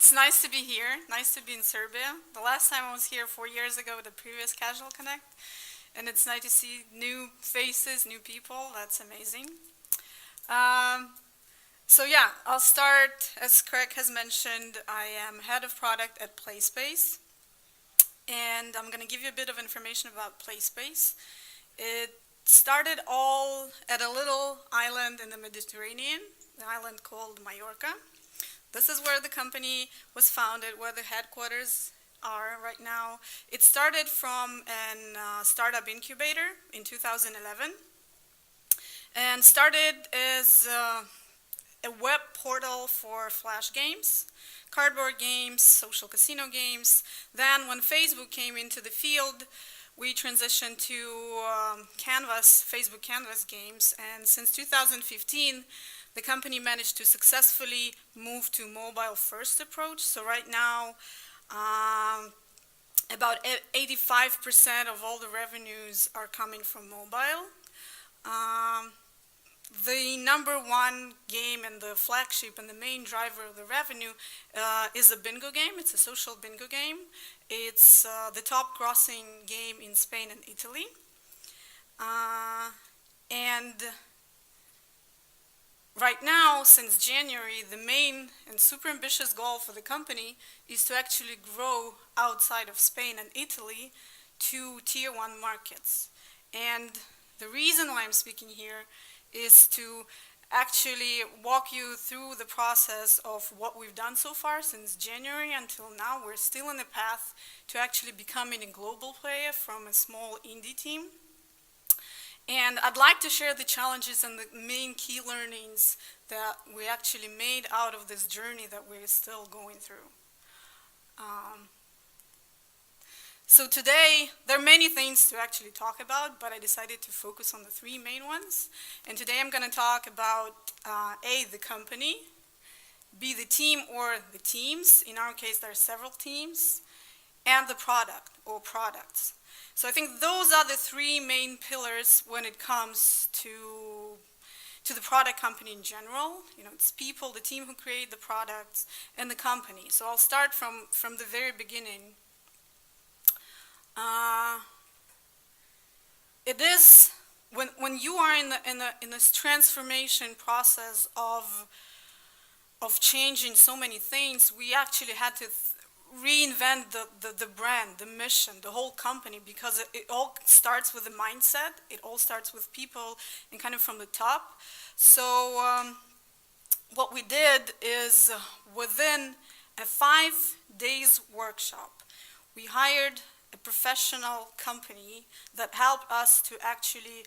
It's nice to be here, nice to be in Serbia. The last time I was here 4 years ago with the previous Casual Connect, and it's nice to see new faces, new people. That's amazing. Um, I'll start. As Craig has mentioned, I am head of product at Playspace, and I'm going to give you a bit of information about Playspace. It started all at a little island in the Mediterranean, the island called Majorca. This is where the company was founded, where the headquarters are right now. It started from a startup incubator in 2011 and started as a web portal for flash games, cardboard games, social casino games. Then when Facebook came into the field, we transitioned to Facebook Canvas games, and since 2015, the company managed to successfully move to mobile-first approach. So right now, about 85% of all the revenues are coming from mobile. The number one game and the flagship and the main driver of the revenue is a bingo game. It's a social bingo game. It's the top grossing game in Spain and Italy. And right now, since January, the main and super ambitious goal for the company is to actually grow outside of Spain and Italy to tier 1 markets. And the reason why I'm speaking here is to actually walk you through the process of what we've done so far since January until now. We're still on the path to actually becoming a global player from a small indie team. And I'd like to share the challenges and the main key learnings that we actually made out of this journey that we're still going through. So today, there are many things to actually talk about, but I decided to focus on the 3 main ones. And today I'm going to talk about A, the company, B, the team or the teams. In our case, there are several teams, and the product or products. So I think those are the 3 main pillars when it comes to the product company in general. You know, it's people, the team who create the products, and the company. So I'll start from the very beginning. It is when you are in this transformation process of changing so many things, we actually had to reinvent the brand, the mission, the whole company, because it all starts with the mindset. It all starts with people and kind of from the top. So what we did is within a 5 days workshop, we hired a professional company that helped us to actually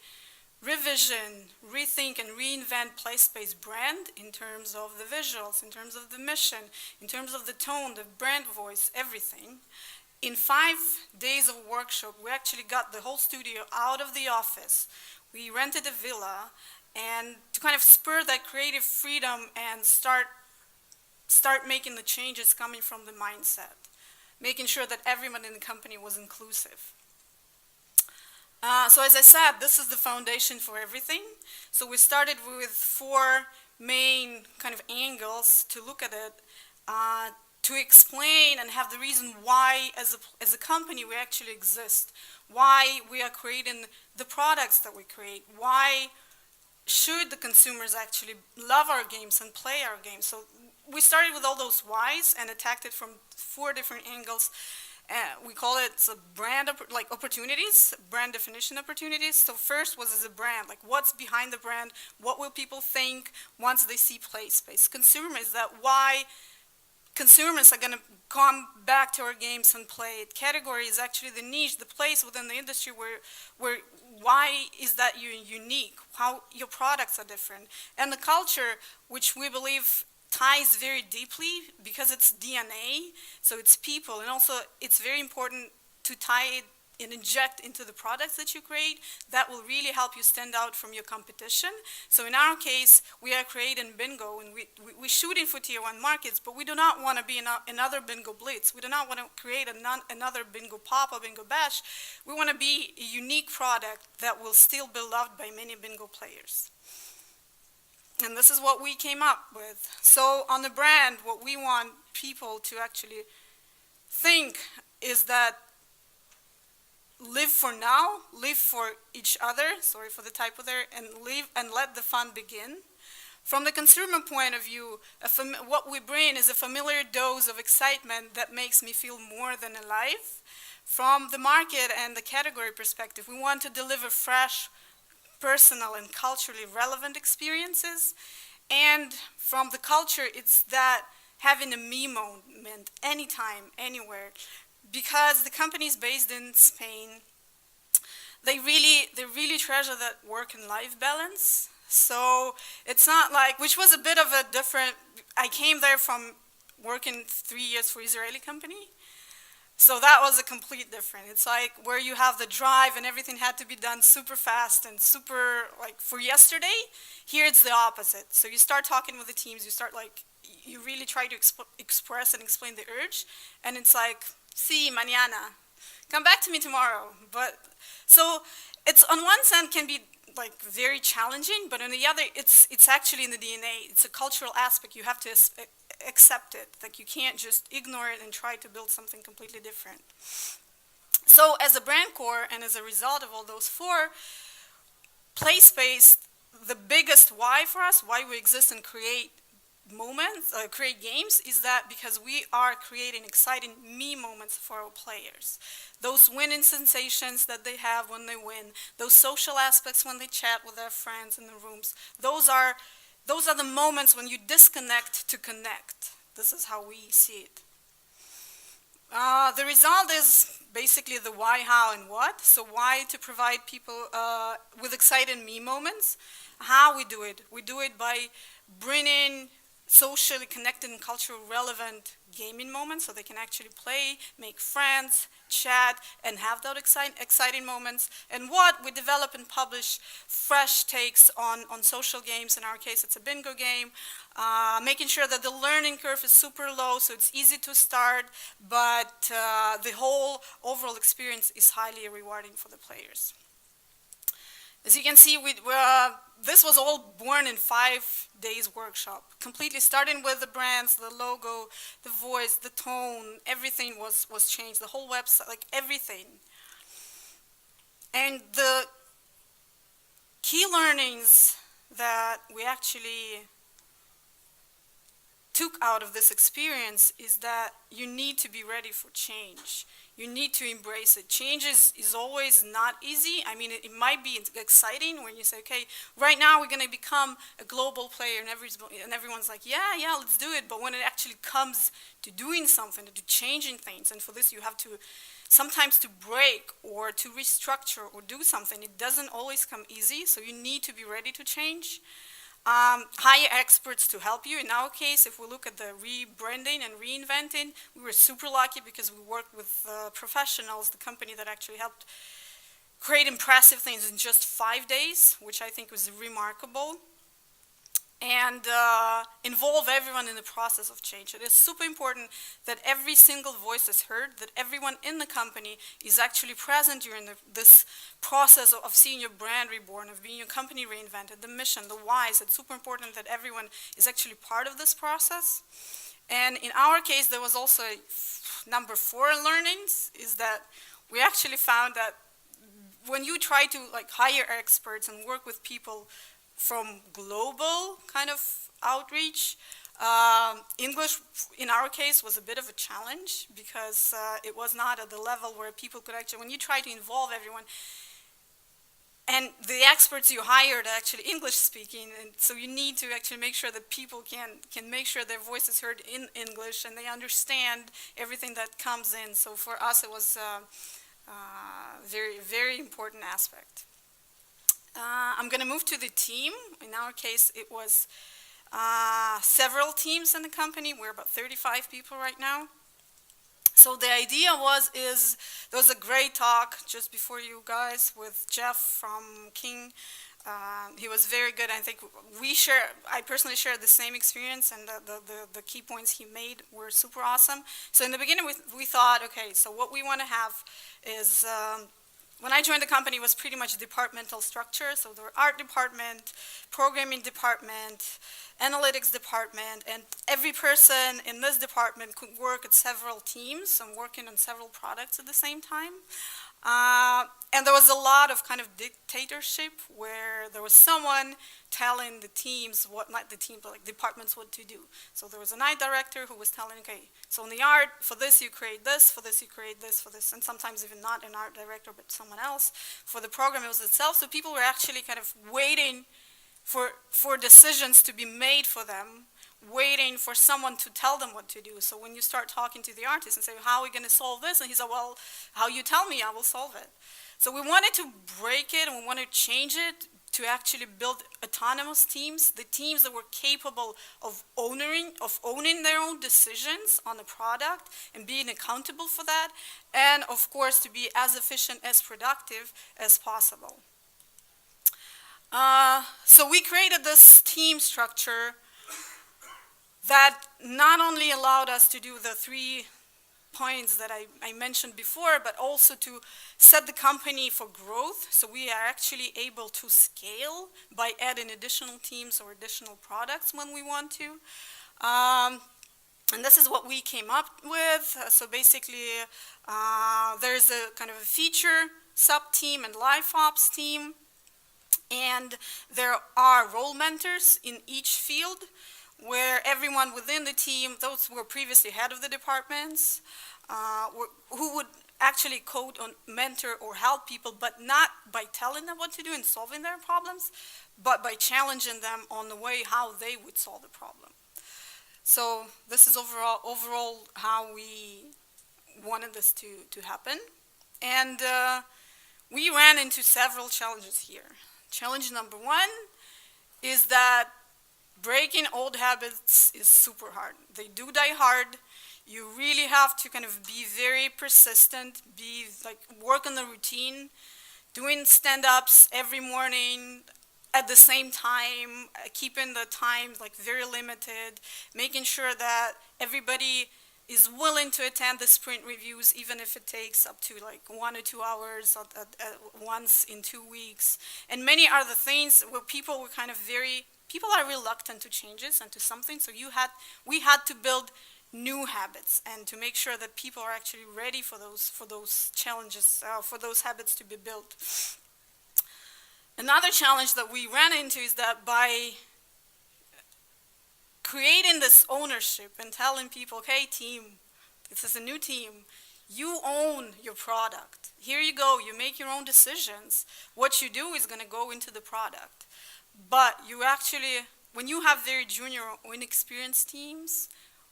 revision, rethink, and reinvent Playspace brand in terms of the visuals, in terms of the mission, in terms of the tone, the brand voice, everything. In 5 days of workshop, we actually got the whole studio out of the office. We rented a villa, and to kind of spur that creative freedom and start making the changes coming from the mindset, making sure that everyone in the company was inclusive. So as I said, this is the foundation for everything. So we started with 4 main kind of angles to look at it, to explain and have the reason why as a company we actually exist, why we are creating the products that we create, why should the consumers actually love our games and play our games. So we started with all those whys and attacked it from 4 different angles. We call it brand opportunities, brand definition opportunities. So first was as a brand, like what's behind the brand, what will people think once they see Playspace. Consumers, that why consumers are going to come back to our games and play it. Category is actually the niche, the place within the industry where why is that unique, how your products are different. And the culture, which we believe ties very deeply because it's DNA, so it's people, and also it's very important to tie it and inject into the products that you create. That will really help you stand out from your competition. So in our case, we are creating bingo, and we're shooting for tier 1 markets, but we do not want to be another bingo blitz. We do not want to create another bingo pop or bingo bash. We want to be a unique product that will still be loved by many bingo players. And this is what we came up with. So on the brand, what we want people to actually think is that live for now, live for each other, sorry for the typo there, and live and let the fun begin. From the consumer point of view, what we bring is a familiar dose of excitement that makes me feel more than alive. From the market and the category perspective, we want to deliver fresh, personal, and culturally relevant experiences. And from the culture, it's that having a me moment anytime, anywhere. Because the company is based in Spain, they really treasure that work and life balance. So it's not like, which was a bit of a different, I came there from working 3 years for Israeli company. So that was a complete different. It's like where you have the drive and everything had to be done super fast and super, like for yesterday, here it's the opposite. So you start talking with the teams, you start like, you really try to express and explain the urge, and it's like, sí, mañana, come back to me tomorrow. But so it's on one side can be like very challenging, but on the other, it's actually in the DNA. It's a cultural aspect. You have to accept it. Like you can't just ignore it and try to build something completely different. So as a brand core and as a result of all those four, Playspace, the biggest why for us, why we exist and create moments, create games, is that because we are creating exciting me moments for our players. Those winning sensations that they have when they win, those social aspects when they chat with their friends in the rooms, those are the moments when you disconnect to connect. This is how we see it. The result is basically the why, how, and what. So why, to provide people with exciting me moments. How we do it? We do it by bringing socially connected and culturally relevant gaming moments so they can actually play, make friends, chat, and have those exciting moments. And what we develop and publish fresh takes on social games. In our case, it's a bingo game, making sure that the learning curve is super low so it's easy to start, but the whole overall experience is highly rewarding for the players. As you can see, this was all born in 5 days workshop, completely starting with the brands, the logo, the voice, the tone, everything was changed, the whole website, like everything. And the key learnings that we actually took out of this experience is that you need to be ready for change. You need to embrace it. Change is always not easy. I mean, it might be exciting when you say, okay, right now we're going to become a global player, and everyone's like, yeah, let's do it. But when it actually comes to doing something, to changing things, and for this you have to sometimes to break or to restructure or do something, it doesn't always come easy, so you need to be ready to change. Hire experts to help you. In our case, if we look at the rebranding and reinventing, we were super lucky because we worked with professionals, the company that actually helped create impressive things in just 5 days, which I think was remarkable, and involve everyone in the process of change. It is super important that every single voice is heard, that everyone in the company is actually present during this process of seeing your brand reborn, of being your company reinvented, the mission, the whys. It's super important that everyone is actually part of this process. And in our case, there was also number 4 learnings, is that we actually found that when you try to hire experts and work with people from global kind of outreach, English, in our case, was a bit of a challenge because it was not at the level where people could actually, when you try to involve everyone, and the experts you hired are actually English speaking, and so you need to actually make sure that people can make sure their voice is heard in English and they understand everything that comes in. So for us, it was a very, very important aspect. I'm going to move to the team. In our case, it was several teams in the company. We're about 35 people right now. So the idea there was a great talk just before you guys with Jeff from King. He was very good. I think I personally shared the same experience, and the key points he made were super awesome. So in the beginning, we thought, okay, so what we want to have is when I joined the company, it was pretty much departmental structure. So there were art department, programming department, analytics department, and every person in this department could work at several teams and working on several products at the same time. And there was a lot of kind of dictatorship where there was someone telling the teams what, not the team, but like departments what to do. So there was an art director who was telling, okay, so in the art, for this you create this, for this you create this, for this, and sometimes even not an art director, but someone else. For the program, it was itself. So people were actually kind of waiting for decisions to be made for them, waiting for someone to tell them what to do. So when you start talking to the artist and say, how are we going to solve this? And he said, well, how you tell me, I will solve it. So we wanted to break it and we wanted to change it to actually build autonomous teams, the teams that were capable of owning their own decisions on the product and being accountable for that, and of course to be as efficient, as productive as possible. So we created this team structure that not only allowed us to do the 3 points that I mentioned before, but also to set the company for growth. So we are actually able to scale by adding additional teams or additional products when we want to. And this is what we came up with. So basically, there's a kind of a feature sub-team and live ops team. And there are role mentors in each field, where everyone within the team, those who were previously head of the departments, who would actually code or mentor or help people, but not by telling them what to do and solving their problems, but by challenging them on the way how they would solve the problem. So this is overall how we wanted this to happen. And we ran into several challenges here. Challenge number 1 is that breaking old habits is super hard. They do die hard. You really have to kind of be very persistent, work on the routine, doing stand-ups every morning at the same time, keeping the time very limited, making sure that everybody is willing to attend the sprint reviews, even if it takes up to 1 or 2 hours once in 2 weeks. And many other things where people were kind of people are reluctant to changes and to something, so we had to build new habits and to make sure that people are actually ready for those challenges, for those habits to be built. Another challenge that we ran into is that by creating this ownership and telling people, okay, team, this is a new team, you own your product. Here you go, you make your own decisions. What you do is going to go into the product. But you actually, when you have very junior or inexperienced teams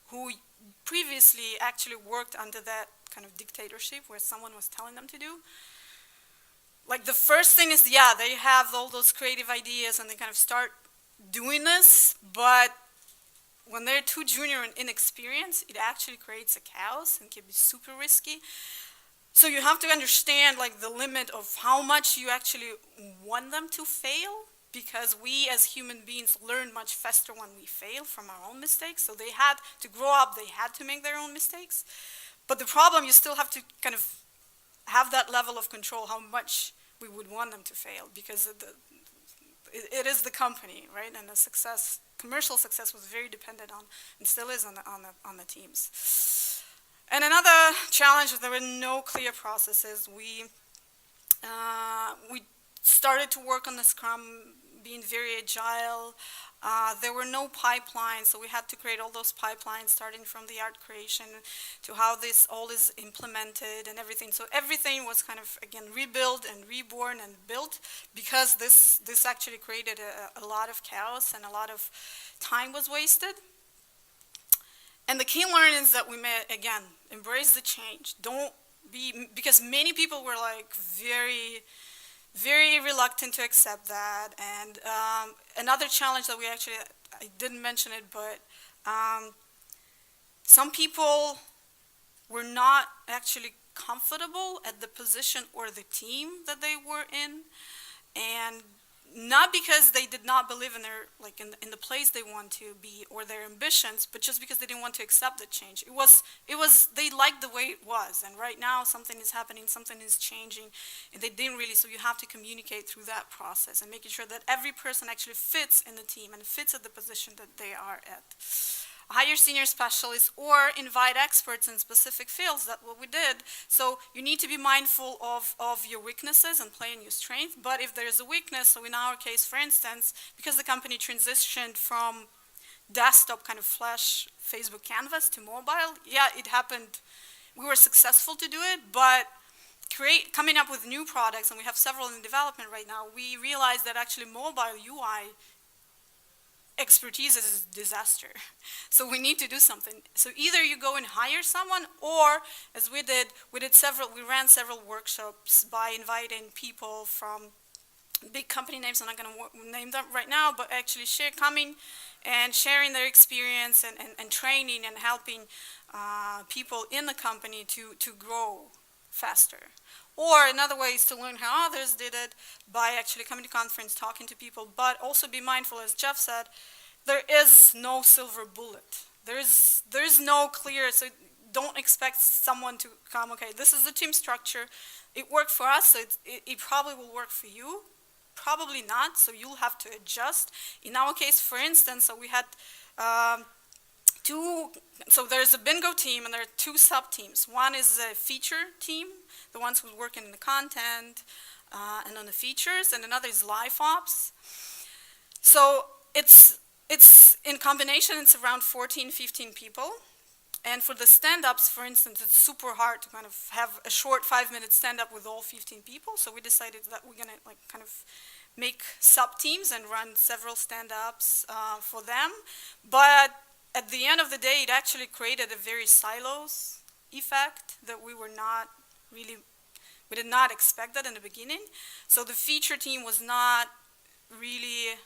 who previously actually worked under that kind of dictatorship where someone was telling them to do, the first thing is, yeah, they have all those creative ideas and they kind of start doing this, but when they're too junior and inexperienced, it actually creates a chaos and can be super risky. So you have to understand the limit of how much you actually want them to fail, because we as human beings learn much faster when we fail from our own mistakes. So they had to grow up, they had to make their own mistakes. But the problem, you still have to kind of have that level of control, how much we would want them to fail, because it is the company, right? And the success, commercial success, was very dependent on, and still is on the teams. And another challenge was there were no clear processes. We started to work on the Scrum, being very agile. There were no pipelines, so we had to create all those pipelines, starting from the art creation to how this all is implemented and everything. So everything was kind of, again, rebuilt and reborn and built, because this actually created a lot of chaos and a lot of time was wasted. And the key learnings that we made, again, embrace the change. Don't be, because many people were very, very reluctant to accept that. And another challenge that I didn't mention it, but some people were not actually comfortable at the position or the team that they were in. And not because they did not believe in their, like in the place they want to be or their ambitions, but just because they didn't want to accept the change. They liked the way it was, and right now something is happening, something is changing, and they didn't really, so you have to communicate through that process and making sure that every person actually fits in the team and fits at the position that they are at. Hire senior specialists or invite experts in specific fields. That's what we did. So you need to be mindful of your weaknesses and play in your strength. But if there's a weakness, so in our case, for instance, because the company transitioned from desktop kind of flash Facebook canvas to mobile, yeah, it happened. We were successful to do it, but coming up with new products, and we have several in development right now, we realized that actually mobile UI expertise is a disaster. So we need to do something. So either you go and hire someone, or as we ran several workshops by inviting people from big company names. I'm not going to name them right now, but actually coming and sharing their experience and training and helping people in the company to grow faster. Or another way is to learn how others did it by actually coming to conference, talking to people, but also be mindful, as Jeff said, there is no silver bullet. There's no clear, so don't expect someone to come, okay, this is the team structure. It worked for us, so it probably will work for you. Probably not, so you'll have to adjust. In our case, for instance, so we had so there's a bingo team and there are two sub-teams. One is a feature team, the ones who work in the content and on the features, and another is live ops. So it's in combination, it's around 14, 15 people. And for the stand-ups, for instance, it's super hard to kind of have a short 5-minute stand-up with all 15 people. So we decided that we're going to kind of make sub-teams and run several stand-ups for them. But at the end of the day, it actually created a very silos effect that we did not expect that in the beginning. So the feature team was not really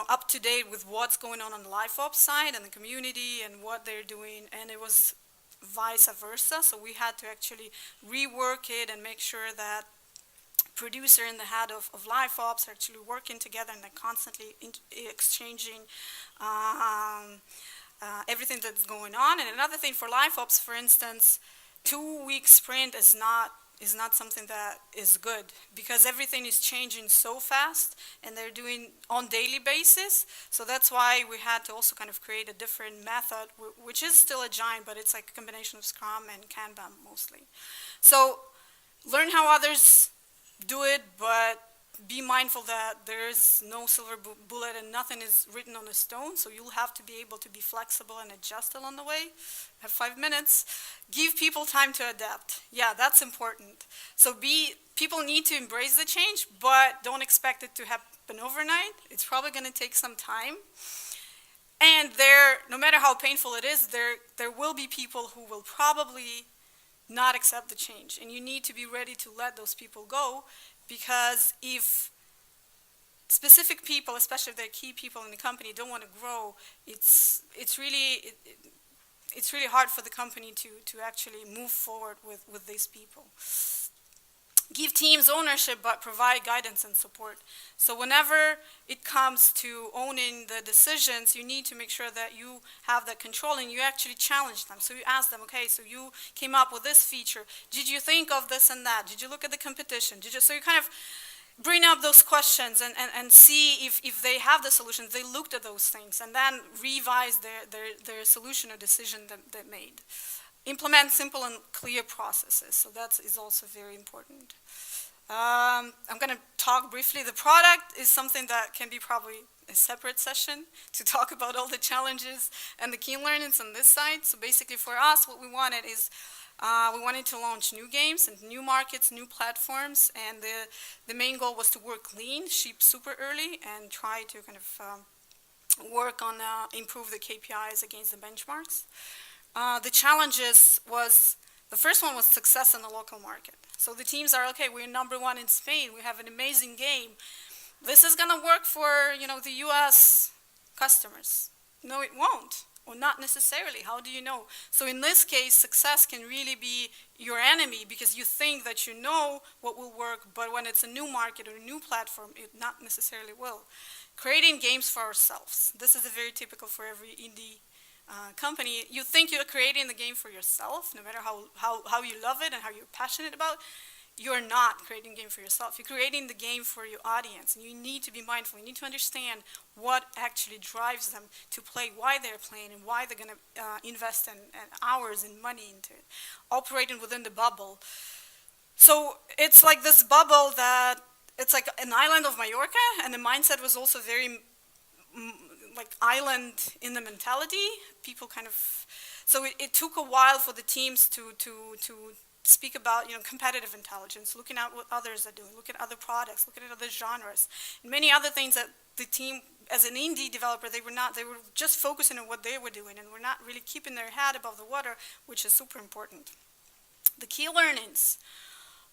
up to date with what's going on the live ops side and the community and what they're doing, and it was vice versa. So we had to actually rework it and make sure that producer and the head of live ops are actually working together and they're constantly exchanging everything that's going on. And another thing for live ops, for instance, 2-week sprint is not something that is good, because everything is changing so fast and they're doing on daily basis. So that's why we had to also kind of create a different method, which is still agile, but it's like a combination of Scrum and Kanban mostly. So learn how others do it, but be mindful that there is no silver bullet and nothing is written on a stone. So you'll have to be able to be flexible and adjust along the way. Have 5 minutes. Give people time to adapt. Yeah, that's important. So people need to embrace the change, but don't expect it to happen overnight. It's probably going to take some time. And no matter how painful it is, there will be people who will probably not accept the change. And you need to be ready to let those people go, because if specific people, especially if they're key people in the company, don't want to grow, it's really hard for the company to actually move forward with these people. Give teams ownership, but provide guidance and support. So whenever it comes to owning the decisions, you need to make sure that you have that control and you actually challenge them. So you ask them, okay, so you came up with this feature. Did you think of this and that? Did you look at the competition? So you kind of bring up those questions and see if they have the solutions. They looked at those things and then revise their solution or decision that they made. Implement simple and clear processes. So that is also very important. I'm going to talk briefly. The product is something that can be probably a separate session to talk about all the challenges and the key learnings on this side. So basically for us, what we wanted is we wanted to launch new games and new markets, new platforms, and the main goal was to work lean, ship super early, and try to kind of work on improve the KPIs against the benchmarks. The challenges the first one was success in the local market. So the teams are, okay, we're #1 in Spain, we have an amazing game. This is going to work for, the US customers. No, it won't. or not necessarily? How do you know? So in this case, success can really be your enemy because you think that you know what will work, but when it's a new market or a new platform, it not necessarily will. Creating games for ourselves. This is a very typical for every indie company. You think you're creating the game for yourself, no matter how you love it and how you're passionate about. You're not creating a game for yourself. You're creating the game for your audience. And you need to be mindful. You need to understand what actually drives them to play, why they're playing, and why they're going to invest in hours and money into it. Operating within the bubble. So it's like this bubble that, it's like an island of Mallorca, and the mindset was also very like island in the mentality. People kind of, so it took a while for the teams to speak about, competitive intelligence, looking at what others are doing, look at other products, looking at other genres, and many other things that the team, as an indie developer, they were just focusing on what they were doing and were not really keeping their head above the water, which is super important. The key learnings: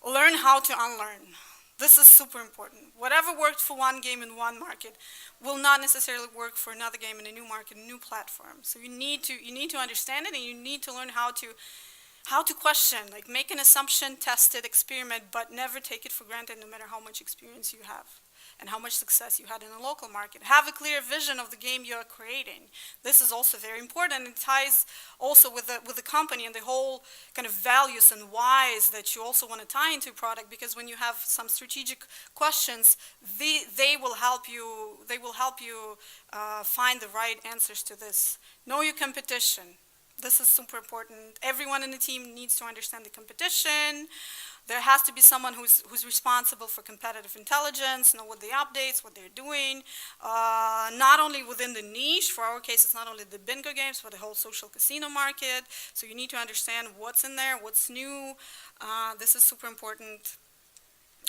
learn how to unlearn. This is super important. Whatever worked for one game in one market will not necessarily work for another game in a new market, a new platform. So you need to understand it, and you need to learn how to question, like make an assumption, test it, experiment, but never take it for granted no matter how much experience you have and how much success you had in a local market. Have a clear vision of the game you are creating. This is also very important. It ties also with the company and the whole kind of values and whys that you also want to tie into a product, because when you have some strategic questions, they will help you find the right answers to this. Know your competition. This is super important. Everyone in the team needs to understand the competition. There has to be someone who's responsible for competitive intelligence, know what the updates, what they're doing, not only within the niche. For our case, it's not only the bingo games, but the whole social casino market. So you need to understand what's in there, what's new. This is super important.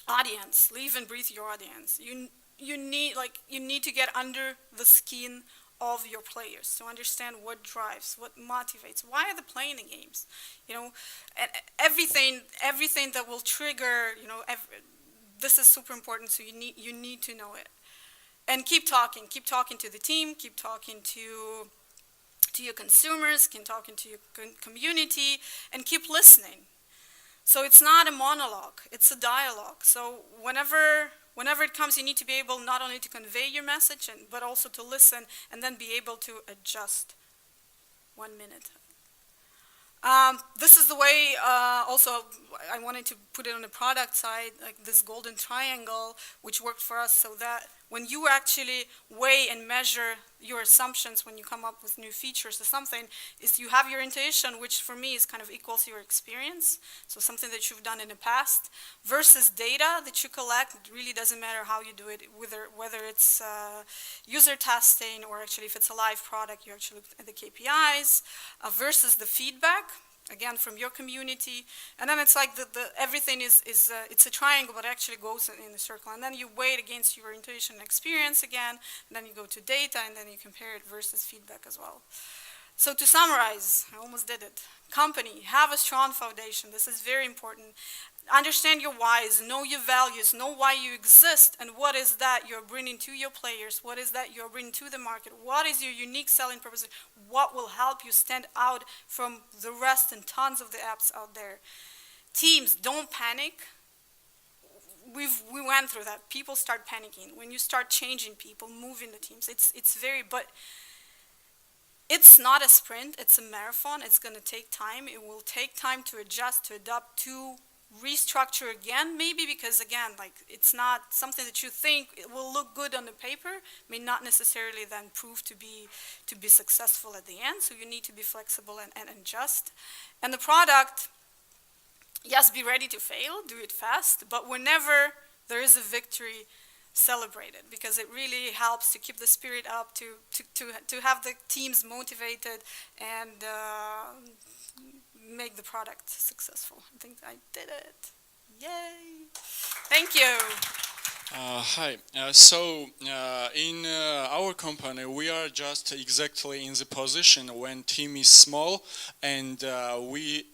Audience, live and breathe your audience. You need to get under the skin of your players to understand what drives, what motivates, why are they playing the games, and everything that will trigger, this is super important. So you need to know it, and keep talking to the team, keep talking to your consumers, keep talking to your community, and keep listening. So it's not a monologue, it's a dialogue. So whenever it comes, you need to be able not only to convey your message, but also to listen and then be able to adjust. 1 minute. This is the way, also, I wanted to put it on the product side, like this golden triangle, which worked for us, so that when you actually weigh and measure your assumptions when you come up with new features or something, is you have your intuition, which for me is kind of equals your experience, so something that you've done in the past, versus data that you collect. It really doesn't matter how you do it, whether it's user testing or actually if it's a live product, you actually look at the KPIs, versus the feedback, again, from your community. And then it's like everything is it's a triangle, but it actually goes in a circle. And then you weigh it against your intuition and experience again, and then you go to data, and then you compare it versus feedback as well. So to summarize, I almost did it. Company, have a strong foundation. This is very important. Understand your whys, know your values, know why you exist, and what is that you're bringing to your players, what is that you're bringing to the market, what is your unique selling proposition, what will help you stand out from the rest and tons of the apps out there. Teams, don't panic. We went through that. People start panicking. When you start changing people, moving the teams, but it's not a sprint, it's a marathon. It's going to take time. It will take time to adjust, to adapt, to restructure again, maybe, because again, like, it's not something that you think it will look good on the paper, may not necessarily then prove to be successful at the end. So you need to be flexible and adjust. And the product, yes, be ready to fail, do it fast, but whenever there is a victory, celebrate it, because it really helps to keep the spirit up, to have the teams motivated, and make the product successful. I think I did it. Yay! Thank you. Hi. In our company, we are just exactly in the position when team is small, and we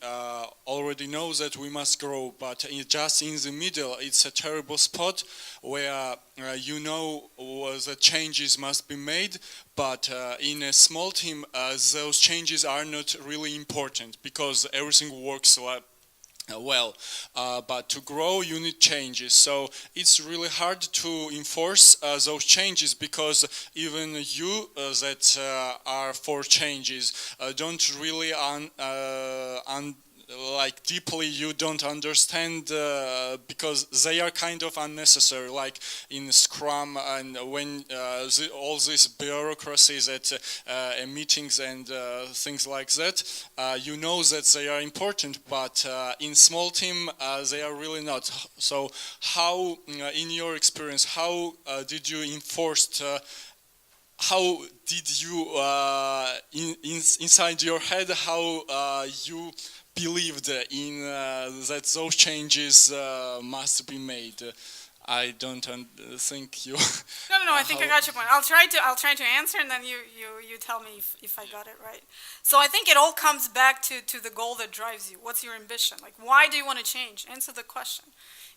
already know that we must grow. But just in the middle, it's a terrible spot where the changes must be made. But in a small team, those changes are not really important because everything works well, but to grow you need changes, so it's really hard to enforce those changes because even you that are for changes don't really like deeply you don't understand because they are kind of unnecessary, like in Scrum, and when all this bureaucracies at meetings and things like that, you know that they are important, but in small team they are really not. So how, in your experience, how did you enforce how did you inside your head, how you believed in that those changes must be made? I don't think you. No. I think I got your point. I'll try to answer, and then you tell me if I got it right. So I think it all comes back to the goal that drives you. What's your ambition? Like, why do you want to change? Answer the question.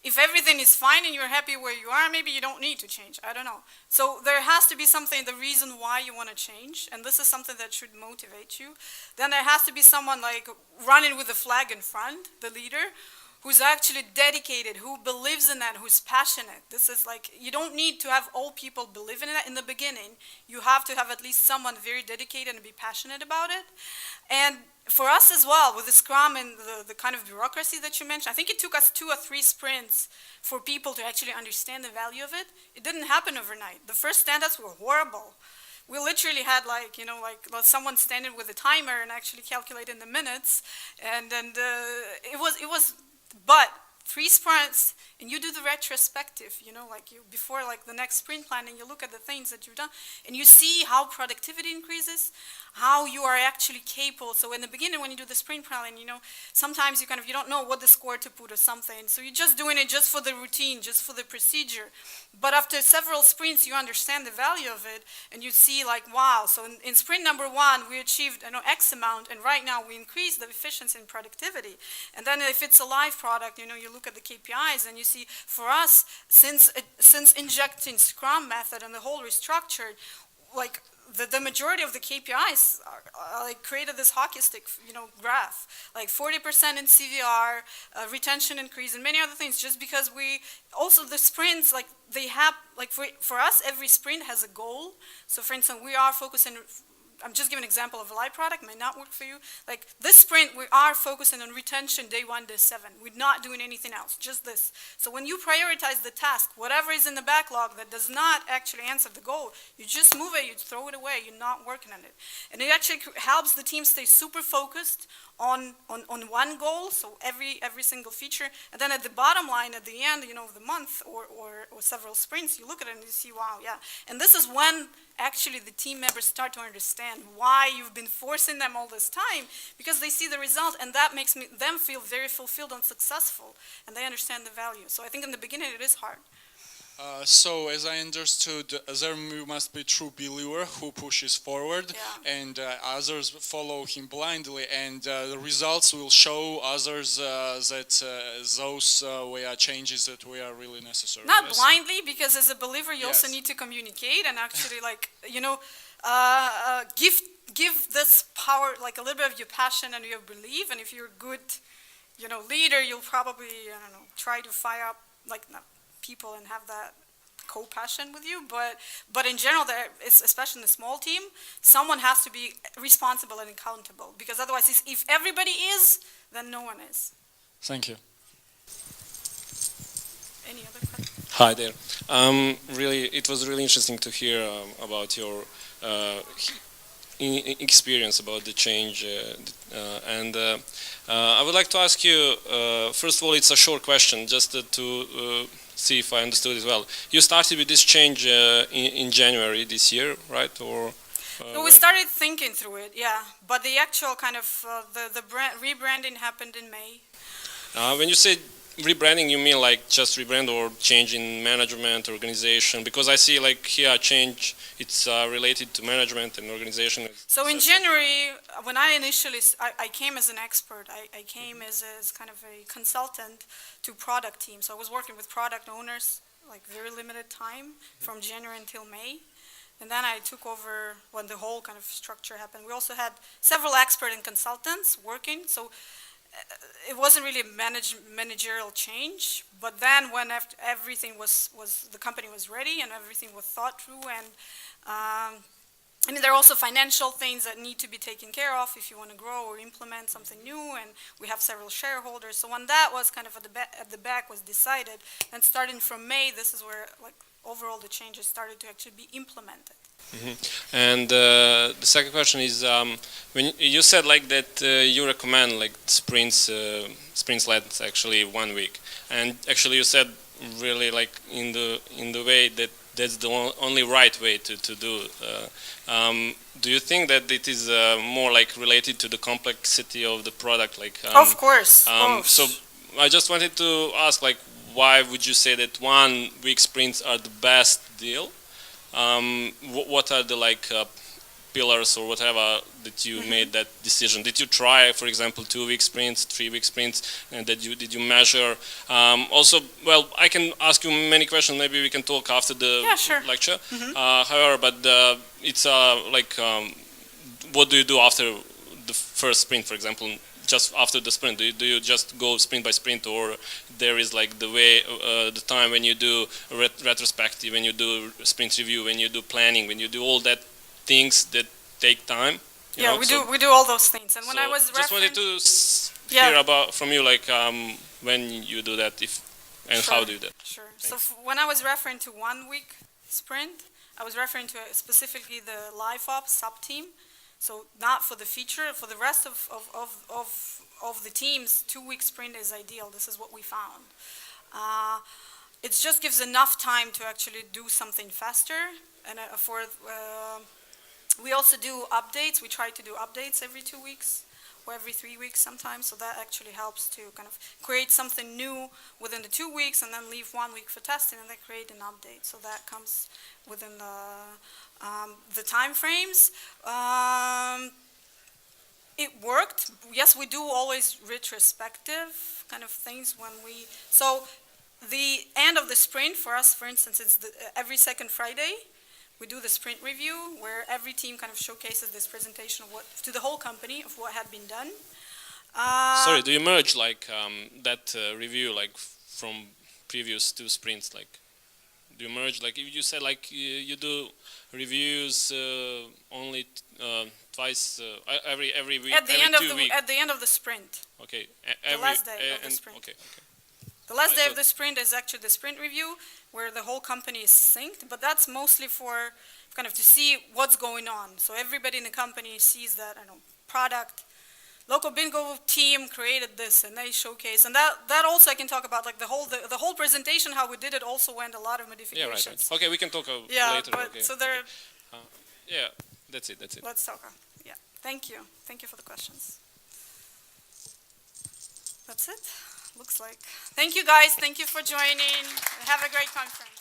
If everything is fine and you're happy where you are, maybe you don't need to change. I don't know. So there has to be something, the reason why you want to change, and this is something that should motivate you. Then there has to be someone like running with the flag in front, the leader, who's actually dedicated, who believes in that, who's passionate. This is like, you don't need to have all people believe in that in the beginning. You have to have at least someone very dedicated and be passionate about it. And for us as well, with the Scrum and the kind of bureaucracy that you mentioned, I think it took us 2 or 3 sprints for people to actually understand the value of it. It didn't happen overnight. The first stand-ups were horrible. We literally had like someone standing with a timer and actually calculating the minutes, and it was, but 3 sprints, and you do the retrospective, like you before like the next sprint plan, and you look at the things that you've done, and you see how productivity increases, how you are actually capable. So in the beginning, when you do the sprint planning, sometimes you don't know what the score to put or something, so you're just doing it just for the routine, just for the procedure. But after several sprints, you understand the value of it, and you see like, wow, so in sprint number 1, we achieved X amount, and right now we increase the efficiency and productivity. And then if it's a live product, you look at the KPIs, and you see, for us, since injecting Scrum method and the whole restructured, like the majority of the KPIs like created this hockey stick, graph, like 40% in CVR, retention increase, and many other things. Just because we also the sprints, like they have, like for us, every sprint has a goal. So for instance, we are focusing. I'm just giving an example of a live product, may not work for you. Like this sprint, we are focusing on retention day 1 to 7. We're not doing anything else, just this. So when you prioritize the task, whatever is in the backlog that does not actually answer the goal, you just move it, you throw it away, you're not working on it. And it actually helps the team stay super focused on one goal, so every single feature, and then at the bottom line, at the end, of the month or several sprints, you look at it and you see, wow, yeah. And this is when actually the team members start to understand why you've been forcing them all this time, because they see the result, and that makes them feel very fulfilled and successful, and they understand the value. So I think in the beginning it is hard. So, as I understood, there must be true believer who pushes forward, Yeah. and others follow him blindly, and the results will show others that those were changes that were really necessary. Not Yes? blindly, because as a believer, you also Yes. need to communicate and actually, like, give this power, like a little bit of your passion and your belief. And if you're a good, leader, you'll probably, try to fire up like people and have that co-passion with you. But in general, especially in a small team, someone has to be responsible and accountable, because otherwise, if everybody is, then no one is. Thank you. Any other questions? Hi there. It was really interesting to hear about your experience about the change, and I would like to ask you. First of all, it's a short question, just to see if I understood it well. You started with this change in January this year, right? Or So we started thinking through it, yeah. But the actual kind of the rebranding happened in May. when you say rebranding, you mean like just rebrand or change in management, organization? Because I see like here change, it's related to management and organization. So in January, when I initially, I came as an expert. I came as kind of a consultant to product team. So I was working with product owners, like very limited time, from January until May. And then I took over when the whole kind of structure happened. We also had several expert and consultants working. So it wasn't really a managerial change, but then when everything was the company was ready and everything was thought through, and I mean, there are also financial things that need to be taken care of if you want to grow or implement something new, and we have several shareholders. So when that was kind of at the back was decided, and starting from May, this is where like overall the changes started to actually be implemented. Mm-hmm. And the second question is, when you said like that you recommend like sprints length actually 1 week, and actually you said really like in the way that that's the only right way to do. Do you think that it is more like related to the complexity of the product? Like Of course. so I just wanted to ask, like, why would you say that 1 week sprints are the best deal? What are the like pillars or whatever that you made that decision? Did you try, for example, 2 week sprints, 3 week sprints, and did you measure? Also, well, I can ask you many questions. Maybe we can talk after the lecture. However, but it's like, what do you do after the first sprint, for example? Just after the sprint, do you just go sprint by sprint, or there is like the way, the time when you do retrospective, when you do sprint review, when you do planning, when you do all that things that take time? Yeah, we do all those things. And when I was just wanted to hear about from you, like when you do that, and how do you do that? Sure. So when I was referring to 1 week sprint, I was referring to specifically the live ops sub team. So not for the feature, for the rest of the teams, 2 week sprint is ideal. This is what we found. It just gives enough time to actually do something faster. And we also do updates. We try to do updates every 2 weeks or every 3 weeks sometimes. So that actually helps to kind of create something new within the 2 weeks, and then leave 1 week for testing, and then create an update. So that comes within the time frames. It worked. Yes, we do always retrospective kind of things when we. So the end of the sprint for us, for instance, is every second Friday. We do the sprint review where every team kind of showcases this presentation of to the whole company of what had been done. Sorry, do you merge like that review like from previous 2 sprints? Like, do you merge, like if you said like you do reviews only twice every week, at the every end 2 weeks? At the end of the sprint. Okay. The last day of the sprint. Okay. The last day of the sprint is actually the sprint review, where the whole company is synced, but that's mostly for kind of to see what's going on. So everybody in the company sees that, I don't know, product, local bingo team created this, and they showcase. And that also I can talk about, like the whole presentation, how we did it also went a lot of modifications. Yeah, right. Okay, we can talk yeah, later. But okay. so there. Yeah, that's it. Let's talk. Yeah, thank you for the questions. That's it. Looks like. Thank you guys. Thank you for joining. Have a great conference.